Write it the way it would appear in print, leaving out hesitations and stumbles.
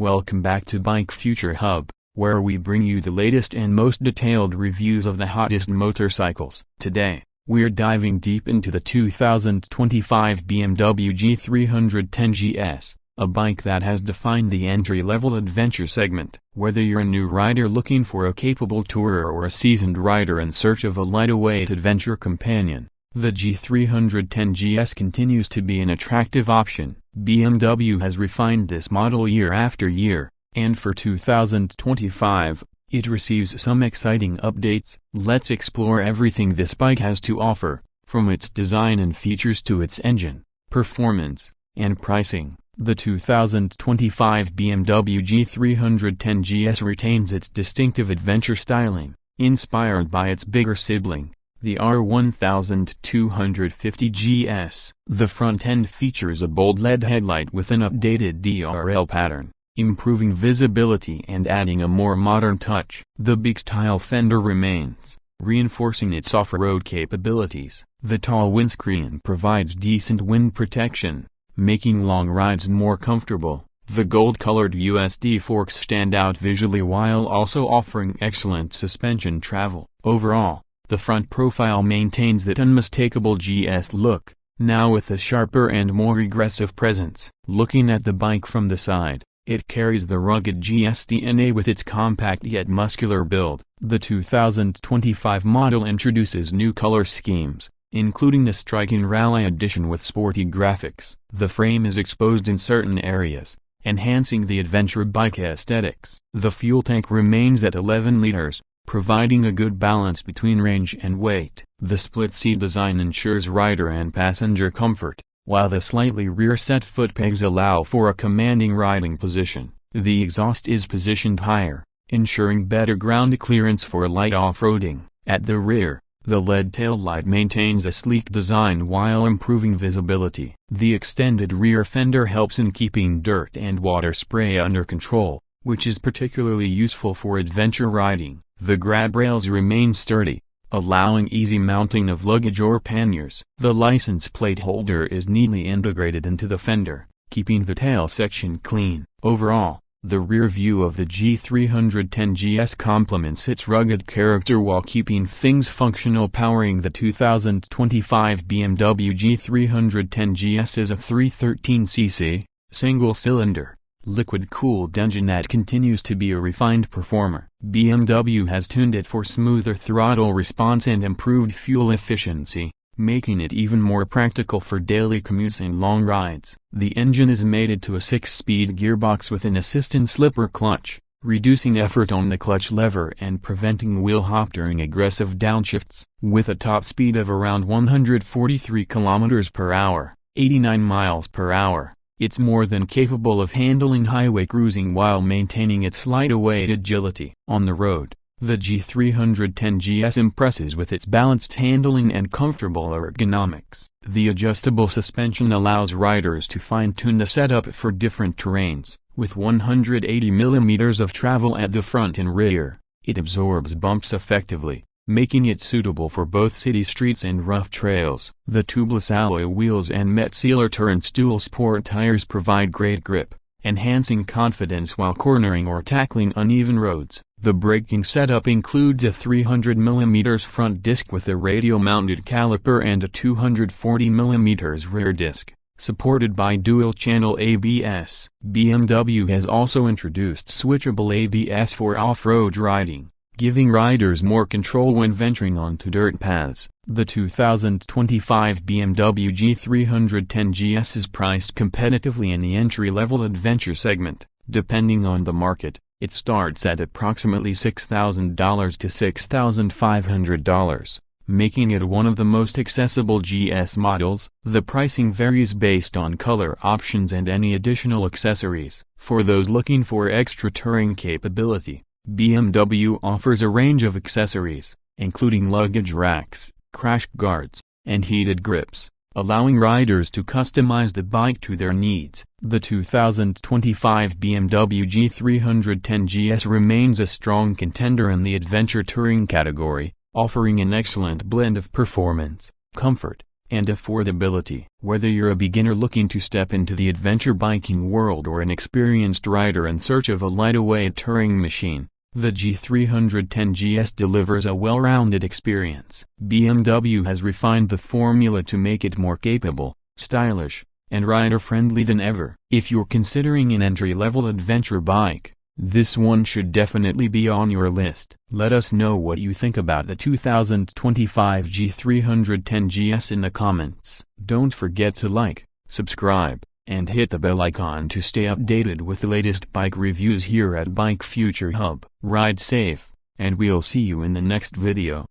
welcome back to Bike Future Hub, where we bring you the latest and most detailed reviews of the hottest motorcycles. Today, we're diving deep into the 2025 BMW G310 GS, a bike that has defined the entry-level adventure segment. Whether you're a new rider looking for a capable tourer or a seasoned rider in search of a lightweight adventure companion, the G310 GS continues to be an attractive option. BMW has refined this model year after year, and for 2025, it receives some exciting updates. Let's explore everything this bike has to offer, from its design and features to its engine, performance, and pricing. The 2025 BMW G310 GS retains its distinctive adventure styling, inspired by its bigger sibling, the R1250 GS. The front end features a bold LED headlight with an updated DRL pattern, improving visibility and adding a more modern touch. The big-style fender remains, reinforcing its off-road capabilities. The tall windscreen provides decent wind protection, making long rides more comfortable. The gold-colored USD forks stand out visually while also offering excellent suspension travel. Overall, the front profile maintains that unmistakable GS look, now with a sharper and more aggressive presence. Looking at the bike from the side, it carries the rugged GS DNA with its compact yet muscular build. The 2025 model introduces new color schemes, including a striking rally edition with sporty graphics. The frame is exposed in certain areas, enhancing the adventure bike aesthetics. The fuel tank remains at 11 liters, providing a good balance between range and weight. The split-seat design ensures rider and passenger comfort, while the slightly rear-set foot pegs allow for a commanding riding position. The exhaust is positioned higher, ensuring better ground clearance for light off-roading. At the rear, the LED taillight maintains a sleek design while improving visibility. The extended rear fender helps in keeping dirt and water spray under control, which is particularly useful for adventure riding. The grab rails remain sturdy, allowing easy mounting of luggage or panniers. The license plate holder is neatly integrated into the fender, keeping the tail section clean. Overall, the rear view of the G310 GS complements its rugged character while keeping things functional. Powering the 2025 BMW G310 GS is a 313cc, single-cylinder, liquid-cooled engine that continues to be a refined performer. BMW has tuned it for smoother throttle response and improved fuel efficiency, making it even more practical for daily commutes and long rides. The engine is mated to a 6-speed gearbox with an assistant slipper clutch, reducing effort on the clutch lever and preventing wheel hop during aggressive downshifts. With a top speed of around 143 km per hour, 89 miles per hour, it's more than capable of handling highway cruising while maintaining its lightweight agility. On the road, the G310 GS impresses with its balanced handling and comfortable ergonomics. The adjustable suspension allows riders to fine-tune the setup for different terrains. With 180 mm of travel at the front and rear, it absorbs bumps effectively, making it suitable for both city streets and rough trails. The tubeless alloy wheels and Metzeler Turns dual sport tires provide great grip, enhancing confidence while cornering or tackling uneven roads. The braking setup includes a 300 mm front disc with a radial-mounted caliper and a 240 mm rear disc, supported by dual-channel ABS. BMW has also introduced switchable ABS for off-road riding, giving riders more control when venturing onto dirt paths. The 2025 BMW G310 GS is priced competitively in the entry-level adventure segment. Depending on the market, it starts at approximately $6,000 to $6,500, making it one of the most accessible GS models. The pricing varies based on color options and any additional accessories. For those looking for extra touring capability, BMW offers a range of accessories, including luggage racks, crash guards, and heated grips, allowing riders to customize the bike to their needs. The 2025 BMW G310 GS remains a strong contender in the adventure touring category, offering an excellent blend of performance, comfort, and affordability. Whether you're a beginner looking to step into the adventure biking world or an experienced rider in search of a lightweight touring machine, the G310 GS delivers a well-rounded experience. BMW has refined the formula to make it more capable, stylish, and rider-friendly than ever. If you're considering an entry-level adventure bike, this one should definitely be on your list. Let us know what you think about the 2025 G310 GS in the comments. Don't forget to like, subscribe, and hit the bell icon to stay updated with the latest bike reviews here at Bike Future Hub. Ride safe, and we'll see you in the next video.